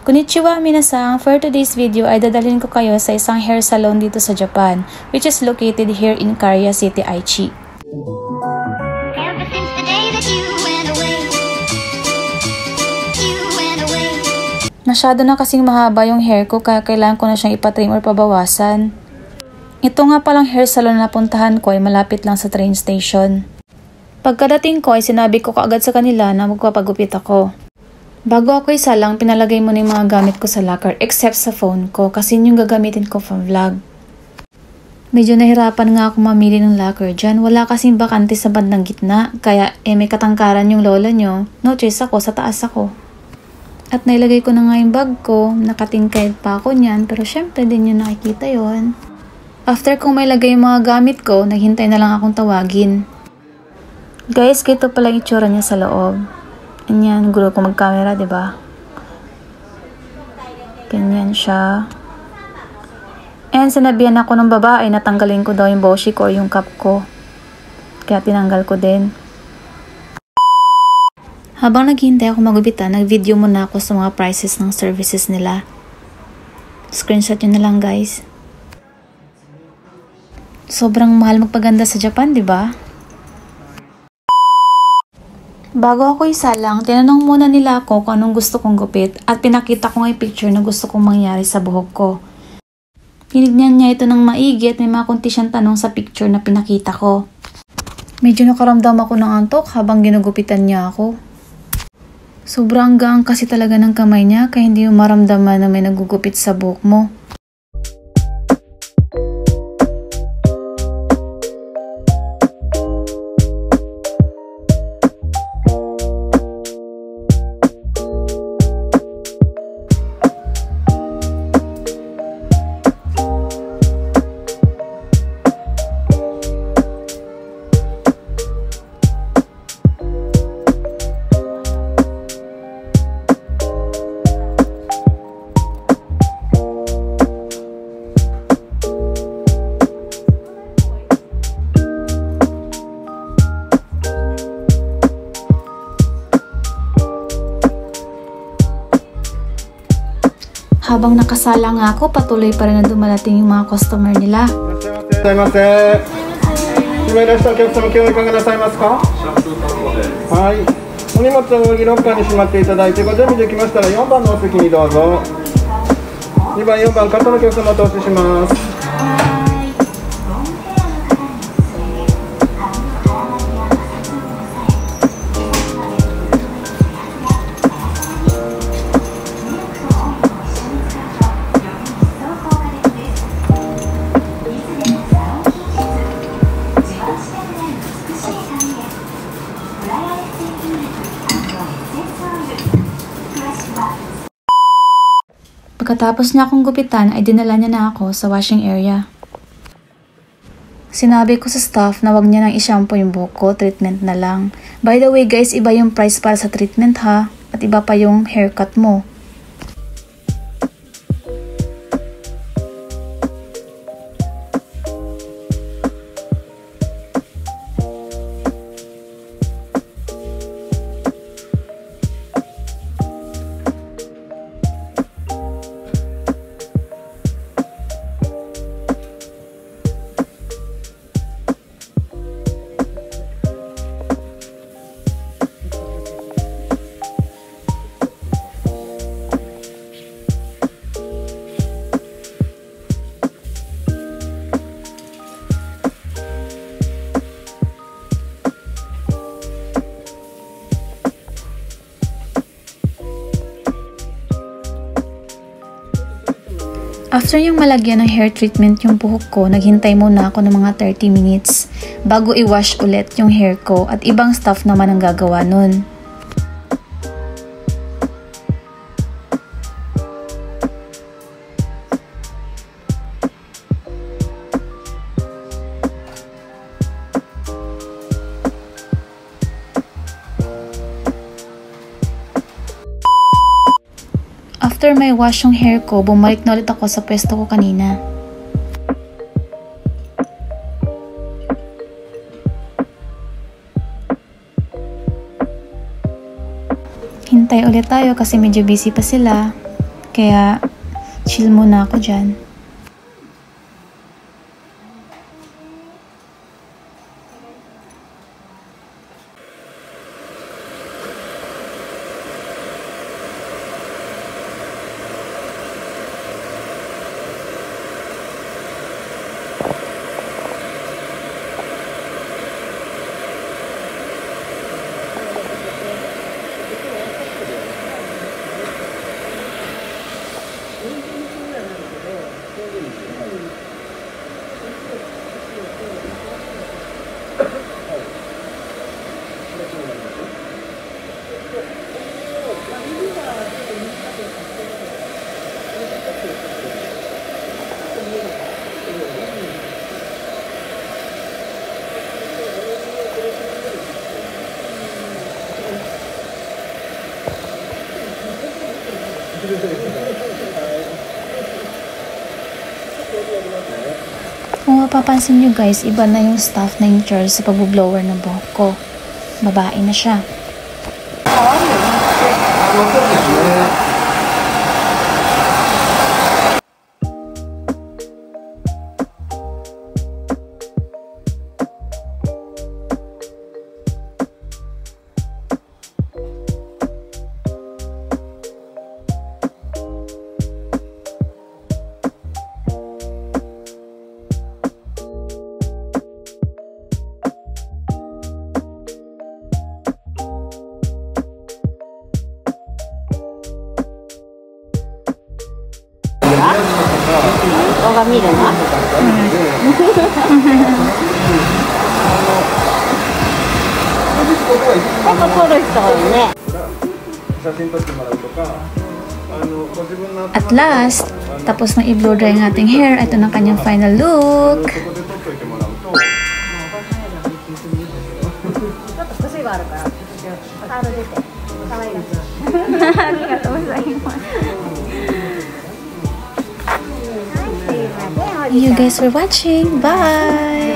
Konnichiwa minasan! For today's video ay dadalhin ko kayo sa isang hair salon dito sa Japan, which is located here in Kariya City, Aichi. Masyado na kasing mahaba yung hair ko kaya kailangan ko na siyang ipatrim or pabawasan. Ito nga palang hair salon na napuntahan ko ay malapit lang sa train station. Pagkadating ko ay sinabi ko kaagad sa kanila na magpapagupit ako. Bago ako isalang, pinalagay mo na yung mga gamit ko sa locker except sa phone ko kasi yun yung gagamitin ko for vlog. Medyo nahirapan nga ako mamili ng locker dyan. Wala kasing bakante sa bandang gitna kaya may katangkaran yung lola nyo. No choice ako, sa taas ako. At nailagay ko na nga yung bag ko, nakatingkad pa ako niyan pero syempre din yung nakikita yon. After kong may lagay yung mga gamit ko, naghintay na lang akong tawagin. Guys, ganito pala yung itsura niya sa loob. Ganyan, gulo ko mag-camera, diba? Ganyan siya. And sinabihan ako ng babae na tanggalin ko daw yung boshi ko o yung cup ko. Kaya tinanggal ko din. Habang naghihintay ako magupitan, nag-video muna ako sa mga prices ng services nila. Screenshot yun na lang, guys. Sobrang mahal magpaganda sa Japan, diba? Bago ako isalang, tinanong muna nila ako kung anong gusto kong gupit at pinakita ko nga yung picture na gusto kong mangyari sa buhok ko. Tinignan niya ito ng maigi at may mga kunti siyang tanong sa picture na pinakita ko. Medyo nakaramdam ako ng antok habang ginugupitan niya ako. Sobrang gaang kasi talaga ng kamay niya kaya hindi mo maramdaman na may nagugupit sa buhok mo. Habang nakasala nga ako, patuloy pa rin na dumalating yung mga customer nila. Pagkatapos niya akong gupitan ay dinala niya na ako sa washing area. Sinabi ko sa staff na wag niya nang i-shampoo yung buhok ko, treatment na lang. By the way guys, iba yung price para sa treatment ha, at iba pa yung haircut mo. After yung malagyan ng hair treatment yung buhok ko, naghintay muna ako ng mga 30 minutes bago i-wash ulit yung hair ko at ibang staff naman ang gagawa nun. After may wash yung hair ko, bumalik na ulit ako sa pwesto ko kanina. Hintay ulit tayo kasi medyo busy pa sila. Kaya, chill muna ako dyan. Kung mapapansin nyo guys, iba na yung staff na yung charge sa pag-blower ng buhok ko. Babae na siya. At last, tapos na i-blow dry ang ating hair. Ito na kanyang final look. You guys for watching. Bye!